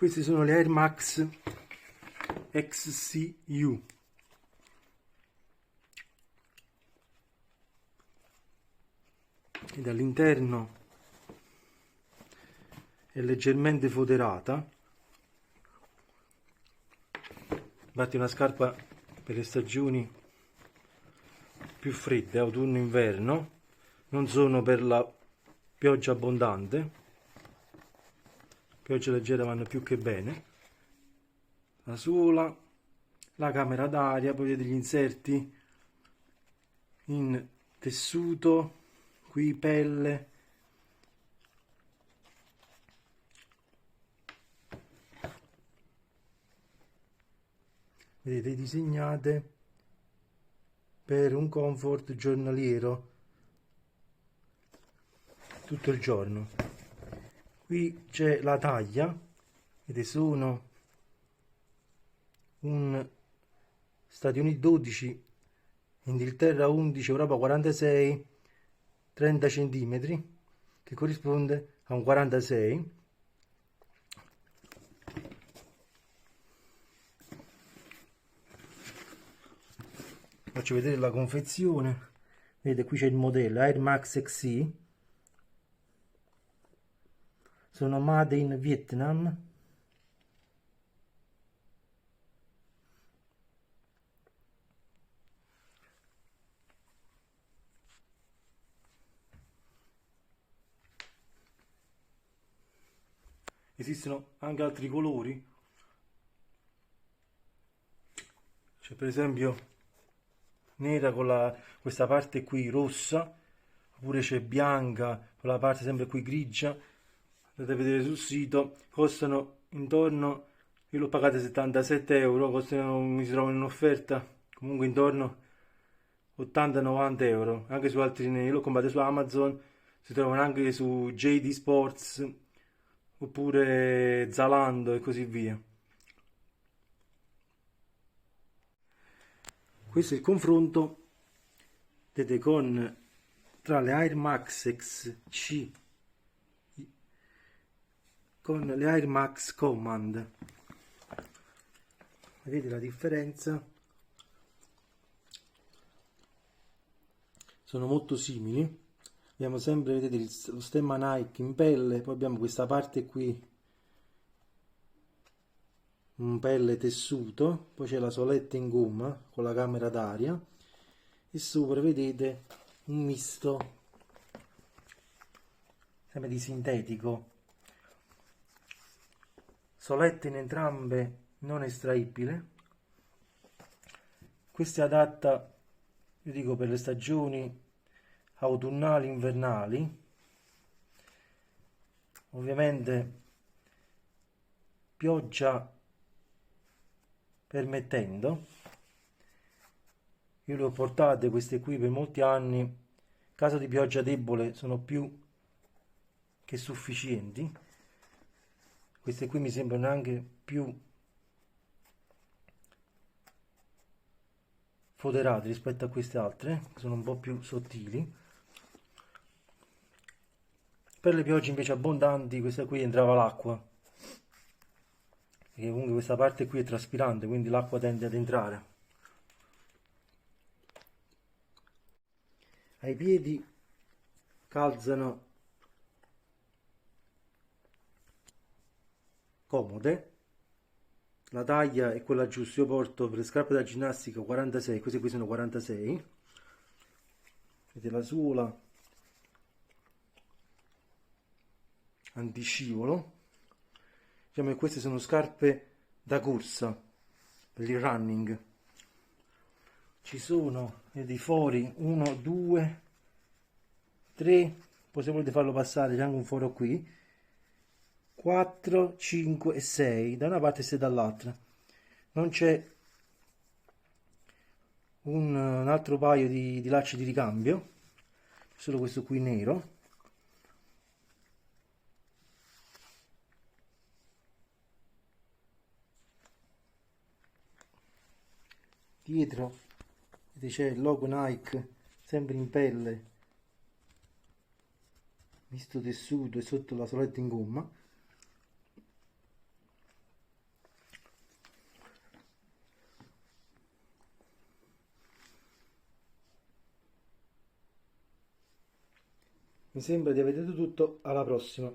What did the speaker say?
Questi sono le Air Max XCU. E dall'interno è leggermente foderata. Infatti una scarpa per le stagioni più fredde, autunno inverno, non sono per la pioggia abbondante. Pioggia leggera vanno più che bene. La suola, la camera d'aria, poi vedete gli inserti in tessuto, qui pelle. Vedete disegnate per un comfort giornaliero tutto il giorno. Qui c'è la taglia, vedete sono un Stati Uniti 12, Inghilterra 11, Europa 46, 30 cm, che corrisponde a un 46. Faccio vedere la confezione. Vedete, qui c'è il modello Air Max XC. Sono made in Vietnam. Esistono anche altri colori. C'è per esempio nera con questa parte qui rossa, oppure c'è bianca con la parte sempre qui grigia. Andate a vedere sul sito, costano intorno, io l'ho pagata 77 euro, costano, mi si trovano in offerta comunque intorno 80-90 euro, anche su altri, io l'ho comprate su Amazon, si trovano anche su JD Sports oppure Zalando e così via. Questo è il confronto, vedete, tra le Air Max XC con le Air Max Command. Vedete la differenza? Sono molto simili. Abbiamo sempre, vedete, lo stemma Nike in pelle, poi abbiamo questa parte qui in pelle tessuto, poi c'è la soletta in gomma con la camera d'aria e sopra vedete un misto sempre di sintetico, soletta in entrambe non estraibile. Questa è adatta, io dico, per le stagioni autunnali, invernali, ovviamente pioggia permettendo. Io le ho portate queste qui per molti anni, in caso di pioggia debole sono più che sufficienti. Queste qui mi sembrano anche più foderate rispetto a queste altre, che sono un po' più sottili. Per le piogge invece abbondanti, questa qui entrava l'acqua, perché comunque questa parte qui è traspirante, quindi l'acqua tende ad entrare. Ai piedi calzano comode, la taglia è quella giusta. Io porto per le scarpe da ginnastica 46, queste qui sono 46. Vedete la suola antiscivolo. Diciamo che queste sono scarpe da corsa per il running. Ci sono dei fori 1, 2, 3, poi se volete farlo passare c'è anche un foro qui, 4, 5 e 6 da una parte e 6 dall'altra. Non c'è un altro paio di lacci di ricambio, solo questo qui nero. Dietro c'è il logo Nike sempre in pelle, misto tessuto, e sotto la soletta in gomma. Mi sembra di aver detto tutto, alla prossima.